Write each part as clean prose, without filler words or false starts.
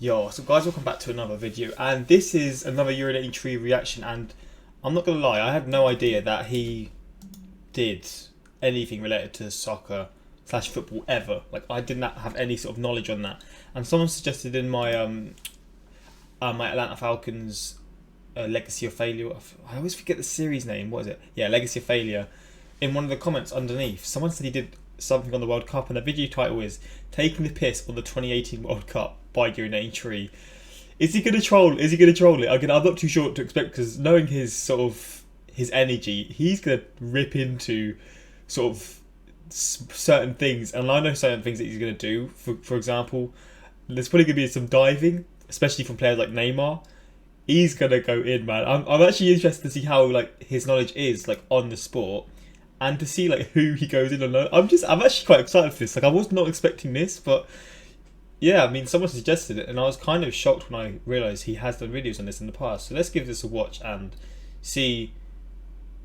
Yo, so guys, welcome back to another video, and this is another UrinatingTree reaction, and I'm not gonna lie, I had no idea that he did anything related to soccer / football ever. Like, I did not have any sort of knowledge on that, and someone suggested in my my Atlanta Falcons Legacy of Failure, I always forget the series name, what is it? Yeah, Legacy of Failure. In one of the comments underneath, someone said he did something on the World Cup, and the video title is "Taking the Piss on the 2018 World Cup" by UrinatingTree. Is he gonna troll? Is he gonna troll it? Again, I'm not too sure what to expect, because knowing his sort of his energy, he's gonna rip into sort of certain things, and I know certain things that he's gonna do. For example, there's probably gonna be some diving, especially from players like Neymar. He's gonna go in, man. I'm actually interested to see how like his knowledge is like on the sport, and to see like who he goes in on. I'm actually quite excited for this. Like, I was not expecting this, but yeah, I mean, someone suggested it, and I was kind of shocked when I realised he has done videos on this in the past. So let's give this a watch and see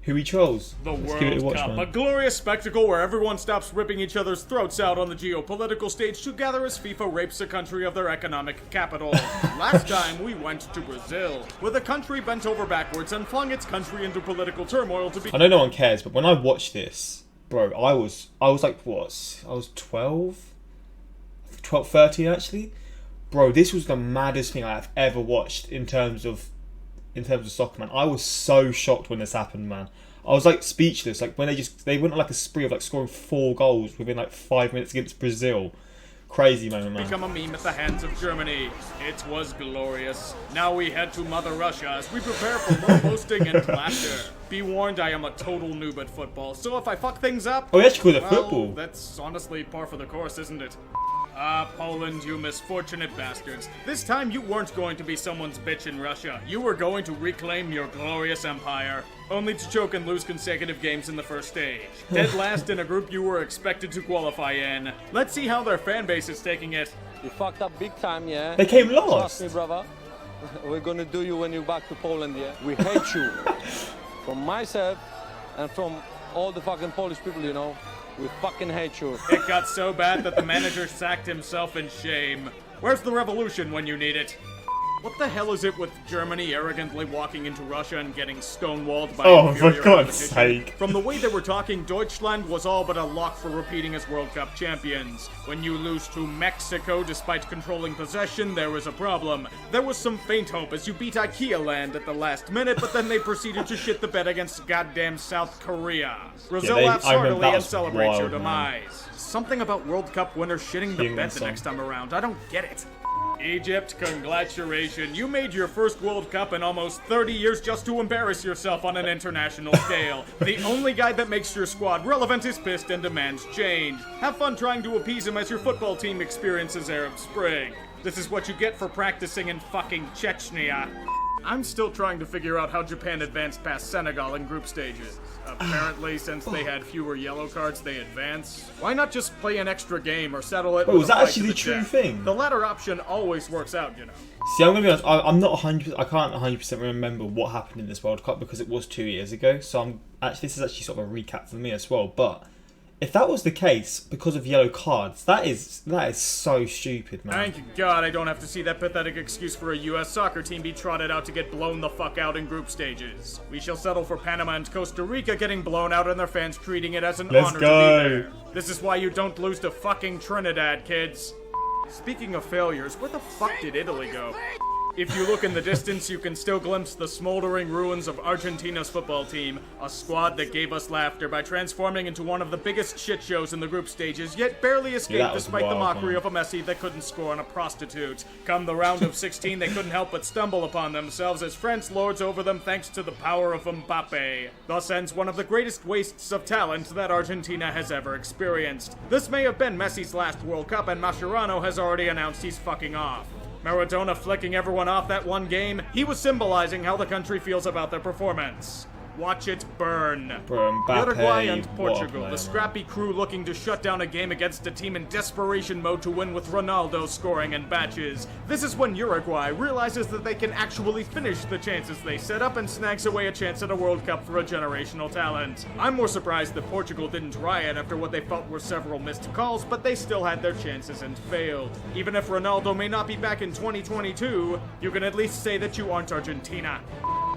who he trolls. The Let's give it World a watch, Cup, man. a glorious spectacle where everyone stops ripping each other's throats out on the geopolitical stage together as FIFA rapes a country of their economic capital. Last time we went to Brazil, where the country bent over backwards and flung its country into political turmoil to be— I know no one cares, but when I watched this, bro, I was like, what? I was 12, 13 actually. Bro, this was the maddest thing I've ever watched in terms of soccer, man. I was so shocked when this happened, man. I was like speechless. Like, when they went on like a spree of like scoring 4 goals within like 5 minutes against Brazil. Crazy moment, man. become a meme at the hands of Germany. It was glorious. Now we head to Mother Russia as we prepare for more boasting and laughter. Be warned, I am a total noob at football, so if I fuck things up— Oh, he actually called it well, football. that's honestly par for the course, isn't it? Ah, Poland, you misfortunate bastards. This time you weren't going to be someone's bitch in Russia. You were going to reclaim your glorious empire, only to choke and lose consecutive games in the first stage. Dead last in a group you were expected to qualify in. Let's see how their fan base is taking it. You fucked up big time, yeah? They came last. Trust me, brother. We're gonna do you when you're back to Poland, yeah? We hate you. From myself and from all the fucking Polish people, you know. We fucking hate you. It got so bad that the manager sacked himself in shame. Where's the revolution when you need it? What the hell is it with Germany arrogantly walking into Russia and getting stonewalled by inferior for God's competition? sake. From the way they were talking, Deutschland was all but a lock for repeating as World Cup champions. When you lose to Mexico despite controlling possession, there was a problem. There was some faint hope as you beat IKEA land at the last minute, but then they proceeded to shit the bed against goddamn South Korea. Brazil laughs I remember heartily that and was celebrates your wild, man. demise. Something about World Cup winners shitting the Human bed the song. next time around. I don't get it. Egypt, congratulations. You made your first World Cup in almost 30 years just to embarrass yourself on an international scale. The only guy that makes your squad relevant is pissed and demands change. Have fun trying to appease him as your football team experiences Arab Spring. This is what you get for practicing in fucking Chechnya. I'm still trying to figure out how Japan advanced past Senegal in group stages. Apparently, since they had fewer yellow cards, they advance. Why not just play an extra game or settle it Wait, with was a that fight actually to the the true death? thing? The latter option always works out, you know. See, I'm gonna be honest. I'm not 100%. I can't 100% remember what happened in this World Cup because it was 2 years ago. So this is actually sort of a recap for me as well. But if that was the case because of yellow cards, that is so stupid, man. Thank God I don't have to see that pathetic excuse for a US soccer team be trotted out to get blown the fuck out in group stages. We shall settle for Panama and Costa Rica getting blown out and their fans treating it as an Let's honor go. to be there. This is why you don't lose to fucking Trinidad, kids. Speaking of failures, where the fuck did Italy go? If you look in the distance, you can still glimpse the smoldering ruins of Argentina's football team, a squad that gave us laughter by transforming into one of the biggest shit shows in the group stages, yet barely escaped that was despite the wild, mockery man. of a Messi that couldn't score on a prostitute. Come the round of 16, they couldn't help but stumble upon themselves as France lords over them thanks to the power of Mbappe. Thus ends one of the greatest wastes of talent that Argentina has ever experienced. This may have been Messi's last World Cup, and Mascherano has already announced he's fucking off. Maradona flicking everyone off that one game, he was symbolizing how the country feels about their performance. Watch it burn. Mbappe, Uruguay and what a Portugal, player, the scrappy crew looking to shut down a game against a team in desperation mode to win with Ronaldo scoring in batches. This is when Uruguay realizes that they can actually finish the chances they set up and snags away a chance at a World Cup for a generational talent. I'm more surprised that Portugal didn't riot after what they felt were several missed calls, but they still had their chances and failed. Even if Ronaldo may not be back in 2022, you can at least say that you aren't Argentina.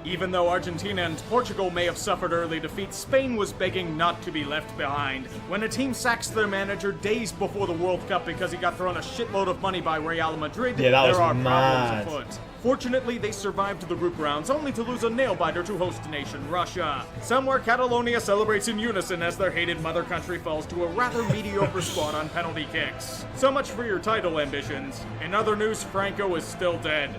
Even though Argentina and Portugal may have suffered early defeats, Spain was begging not to be left behind. When a team sacks their manager days before the World Cup because he got thrown a shitload of money by Real Madrid, there are problems afoot. Fortunately, they survived the group rounds, only to lose a nail-biter to host nation Russia. Somewhere Catalonia celebrates in unison as their hated mother country falls to a rather mediocre squad on penalty kicks. So much for your title ambitions. In other news, Franco is still dead.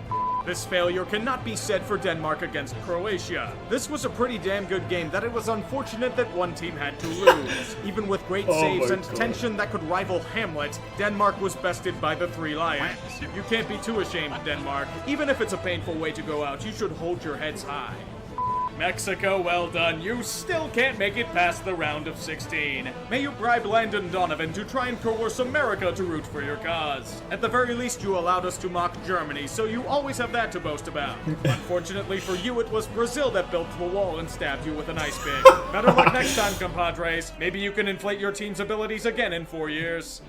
This failure cannot be said for Denmark against Croatia. This was a pretty damn good game that it was unfortunate that one team had to lose. Even with great saves and tension that could rival Hamlet, Denmark was bested by the Three Lions. You can't be too ashamed, Denmark. Even if it's a painful way to go out, you should hold your heads high. Mexico, well done. You still can't make it past the round of 16. May you bribe Landon Donovan to try and coerce America to root for your cause. At the very least, you allowed us to mock Germany, so you always have that to boast about. Unfortunately for you, it was Brazil that built the wall and stabbed you with an ice pick. Better luck next time, compadres. Maybe you can inflate your team's abilities again in 4 years.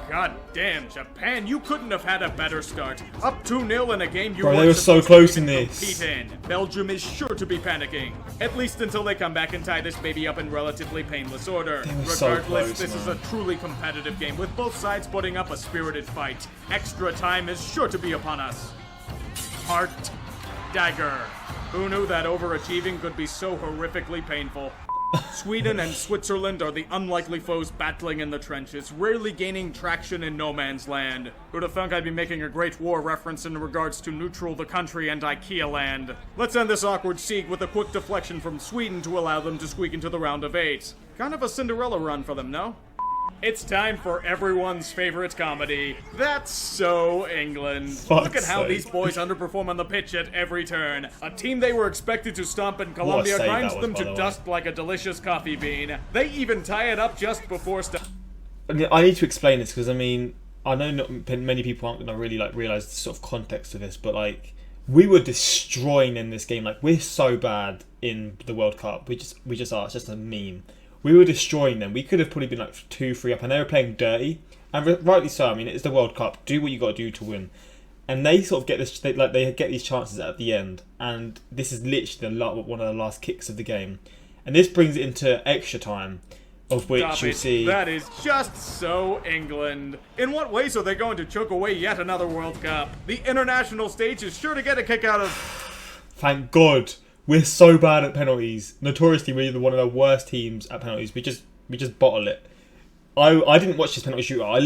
God damn, Japan, you couldn't have had a better start. Up 2-0 in a game you they were so close in this. Belgium is sure to be panicking. At least until they come back and tie this baby up in relatively painless order. Regardless, so close, this is a truly competitive game with both sides putting up a spirited fight. Extra time is sure to be upon us. Heart dagger. Who knew that overachieving could be so horrifically painful? Sweden and Switzerland are the unlikely foes battling in the trenches, rarely gaining traction in no man's land. Who'd have thunk I'd be making a Great War reference in regards to Neutral the Country and IKEA Land? Let's end this awkward siege with a quick deflection from Sweden to allow them to squeak into the round of 8. Kind of a Cinderella run for them, no? It's time for everyone's favorite comedy. That's So England. Look at how these boys underperform on the pitch at every turn. A team they were expected to stomp in Colombia grinds them to dust like a delicious coffee bean. They even tie it up just before I need to explain this because, I mean, I know not many people aren't going to really realise the sort of context of this, but we were destroying in this game. We're so bad in the World Cup. We just are. It's just a meme. We were destroying them. We could have probably been 2-3 up, and they were playing dirty, and rightly so. I mean, it's the World Cup. Do what you got to do to win, and they sort of get this. They get these chances at the end, and this is literally one of the last kicks of the game, and this brings it into extra time, of which you'll see. That is just so England. In what ways are they going to choke away yet another World Cup? The international stage is sure to get a kick out of. Thank God. We're so bad at penalties. Notoriously, we're one of the worst teams at penalties. We just bottle it. I didn't watch this penalty shootout. I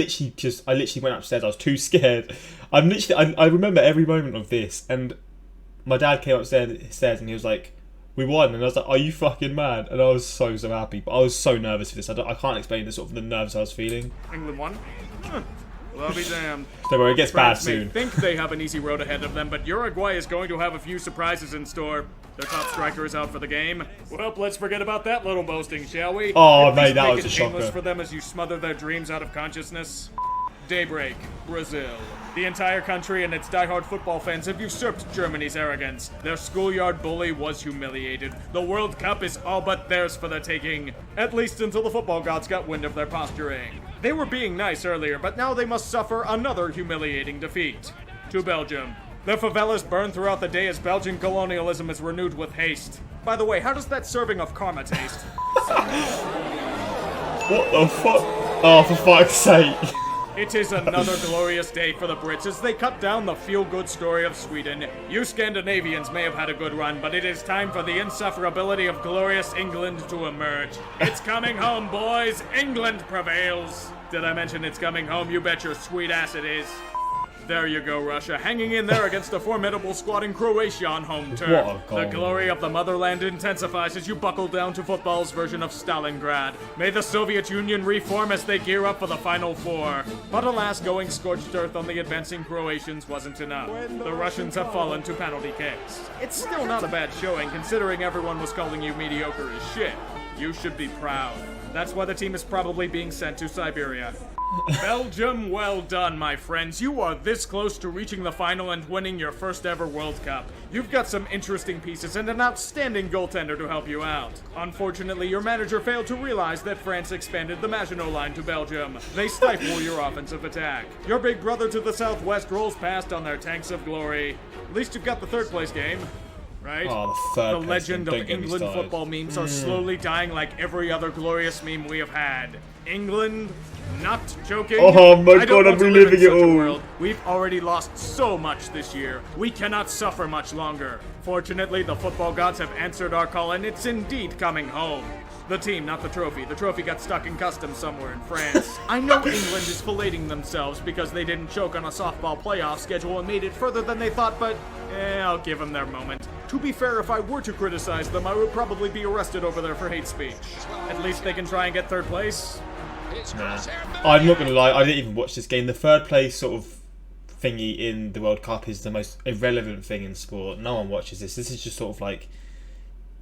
literally went upstairs. I was too scared. I remember every moment of this. And my dad came upstairs and he was like, "We won." And I was like, "Are you fucking mad?" And I was so happy. But I was so nervous for this. I can't explain the nerves I was feeling. England won. Well, I'll be damned. Don't worry, it gets bad France may soon. think they have an easy road ahead of them, but Uruguay is going to have a few surprises in store. Their top striker is out for the game. Well, let's forget about that little boasting, shall we? Oh, mate, that was a shocker. For them as you smother their dreams out of consciousness. Daybreak, Brazil. The entire country and its diehard football fans have usurped Germany's arrogance. Their schoolyard bully was humiliated. The World Cup is all but theirs for the taking. At least until the football gods got wind of their posturing. They were being nice earlier, but now they must suffer another humiliating defeat. To Belgium. The favelas burn throughout the day as Belgian colonialism is renewed with haste. By the way, how does that serving of karma taste? What the fuck? Oh, for fuck's sake. It is another glorious day for the Brits as they cut down the feel-good story of Sweden. You Scandinavians may have had a good run, but it is time for the insufferability of glorious England to emerge. It's coming home, boys! England prevails! Did I mention it's coming home? You bet your sweet ass it is. There you go, Russia, hanging in there against a formidable squad in Croatia on home turf. What a goal. The glory of the motherland intensifies as you buckle down to football's version of Stalingrad. May the Soviet Union reform as they gear up for the Final Four. But alas, going scorched earth on the advancing Croatians wasn't enough. The Russians have fallen to penalty kicks. It's still not a bad showing, considering everyone was calling you mediocre as shit. You should be proud. That's why the team is probably being sent to Siberia. Belgium, well done, my friends. You are this close to reaching the final and winning your first ever World Cup. You've got some interesting pieces and an outstanding goaltender to help you out. Unfortunately, your manager failed to realize that France expanded the Maginot Line to Belgium. They stifle your offensive attack. Your big brother to the southwest rolls past on their tanks of glory. At least you've got the third place game. Right? Oh, the third The place legend game. of Don't get me England started. football memes are slowly dying like every other glorious meme we have had. England? Not joking. Oh my I don't God, want I'm to live in reliving it such a all. world. We've already lost so much this year. We cannot suffer much longer. Fortunately, the football gods have answered our call, and it's indeed coming home. The team, not the trophy. The trophy got stuck in customs somewhere in France. I know England is filleting themselves because they didn't choke on a softball playoff schedule and made it further than they thought, but I'll give them their moment. To be fair, if I were to criticize them, I would probably be arrested over there for hate speech. At least they can try and get third place. Nah. I'm not gonna lie, I didn't even watch this game. The third place sort of thingy in the World Cup is the most irrelevant thing in sport. No one watches this. This is just sort of like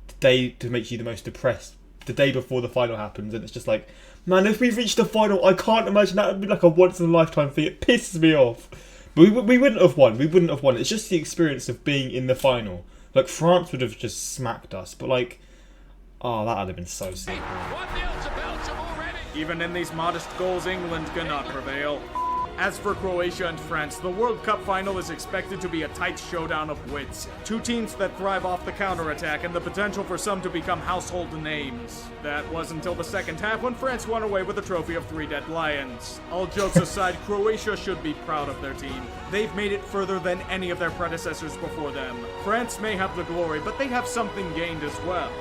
the day to make you the most depressed. The day before the final happens, and it's just like, man, if we reach the final, I can't imagine that would be like a once in a lifetime thing. It pisses me off. But we wouldn't have won. We wouldn't have won. It's just the experience of being in the final. Like, France would have just smacked us, but like, oh, that would have been so sick. Even in these modest goals, England cannot prevail. As for Croatia and France, the World Cup final is expected to be a tight showdown of wits. Two teams that thrive off the counterattack and the potential for some to become household names. That was until the second half when France won away with a trophy of 3 dead lions. All jokes aside, Croatia should be proud of their team. They've made it further than any of their predecessors before them. France may have the glory, but they have something gained as well.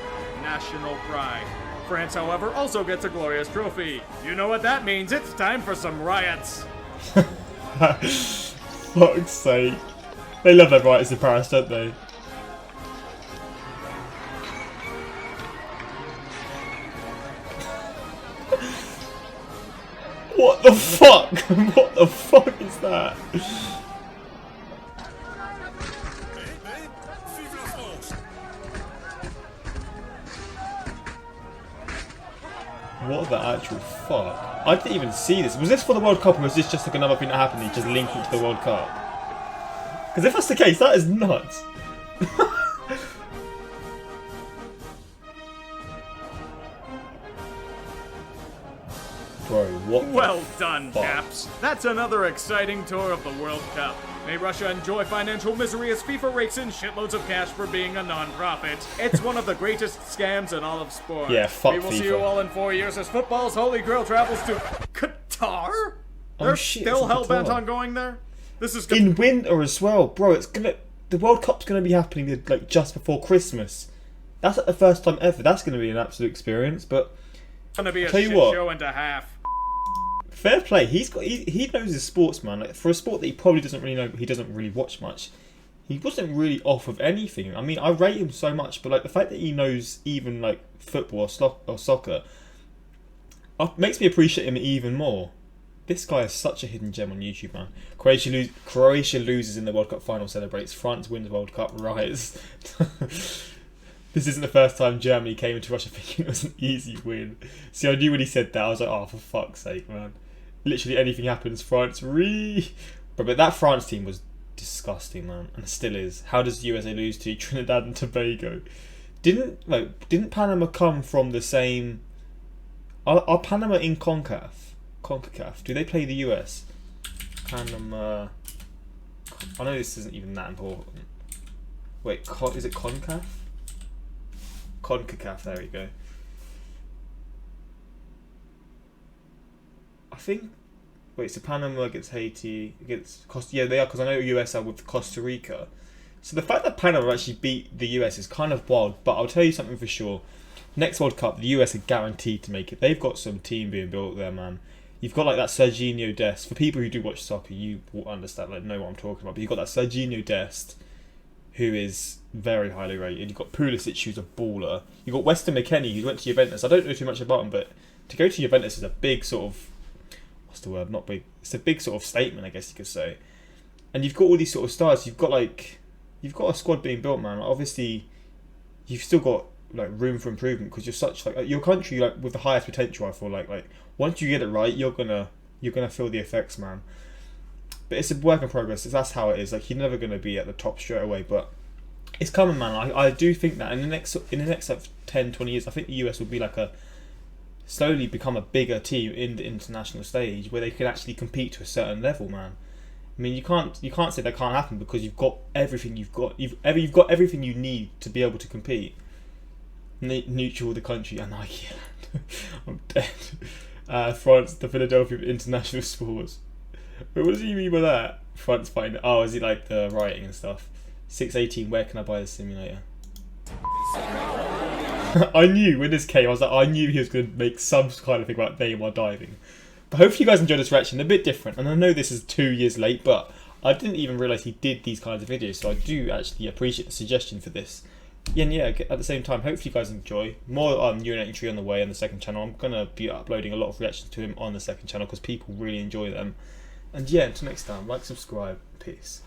National pride. France, however, also gets a glorious trophy. You know what that means. It's time for some riots. Fuck's sake. They love their riots in Paris, don't they? What the fuck? What the fuck is that? What the actual fuck? I didn't even see this. Was this for the World Cup or was this just like another thing that happened and just linked it to the World Cup? Because if that's the case, that is nuts. Bro, what the Well done, fuck? chaps. That's another exciting tour of the World Cup. May Russia enjoy financial misery as FIFA rakes in shitloads of cash for being a non-profit. It's one of the greatest scams in all of sport. Yeah, fuck We will FIFA. see you all in 4 years as football's holy grail travels to Qatar? Oh, They're shit, still it's in hell-bent Qatar. on going there? This is In winter as well, bro. It's gonna. The World Cup's gonna be happening like just before Christmas. That's like the first time ever. That's gonna be an absolute experience. But gonna be a tell you shit what. show and a half. fair play. He knows his sports, man. Like, for a sport that he probably doesn't really know, he doesn't really watch much. He wasn't really off of anything. I mean, I rate him so much, but like the fact that he knows even like football or soccer makes me appreciate him even more. This guy is such a hidden gem on YouTube, man. Croatia loses in the World Cup final, celebrates. France wins World Cup, riots. This isn't the first time Germany came into Russia thinking it was an easy win. See, I knew when he said that, I was like, oh, for fuck's sake, man. Literally anything happens, France, But that France team was disgusting, man, and still is. How does the USA lose to Trinidad and Tobago? Didn't Panama come from the same... Are Panama in CONCACAF? Do they play the US? Panama... I know this isn't even that important. Wait, is it CONCACAF? CONCACAF, there we go. I think... Wait, so Panama against Haiti, against Costa... Yeah, they are, because I know US are with Costa Rica. So the fact that Panama actually beat the US is kind of wild, but I'll tell you something for sure. Next World Cup, the US are guaranteed to make it. They've got some team being built there, man. You've got like that Serginho Dest. For people who do watch soccer, you will understand, like, know what I'm talking about. But you've got that Serginho Dest, who is very highly rated. You've got Pulisic, who's a baller. You've got Weston McKennie, who went to Juventus. I don't know too much about him, but to go to Juventus is a big sort of, what's the word? Not big. It's a big sort of statement, I guess you could say. And you've got all these sort of stars. You've got a squad being built, man. Like, obviously, you've still got like room for improvement because you're such like your country, like with the highest potential. I feel like once you get it right, you're gonna feel the effects, man. But it's a work in progress. That's how it is. Like, you're never gonna be at the top straight away, but it's coming, man. I do think that in the next like 10, 20 years, I think the US will be like slowly become a bigger team in the international stage where they can actually compete to a certain level, man. I mean, you can't say that can't happen because you've got everything. You've got everything you need to be able to compete. Neutral the country, and I'm dead. France, the Philadelphia of international sports. Wait, what does he mean by that? France fighting. Oh, is it like the rioting and stuff? 618. Where can I buy the simulator? I knew when this came, I knew he was going to make some kind of thing about Neymar diving. But hopefully you guys enjoyed this reaction. A bit different, and I know this is 2 years late, but I didn't even realise he did these kinds of videos, so I do actually appreciate the suggestion for this. Yeah, and yeah, at the same time, hopefully you guys enjoy. More UrinatingTree on the way on the second channel. I'm going to be uploading a lot of reactions to him on the second channel because people really enjoy them. And yeah, until next time, like, subscribe, peace.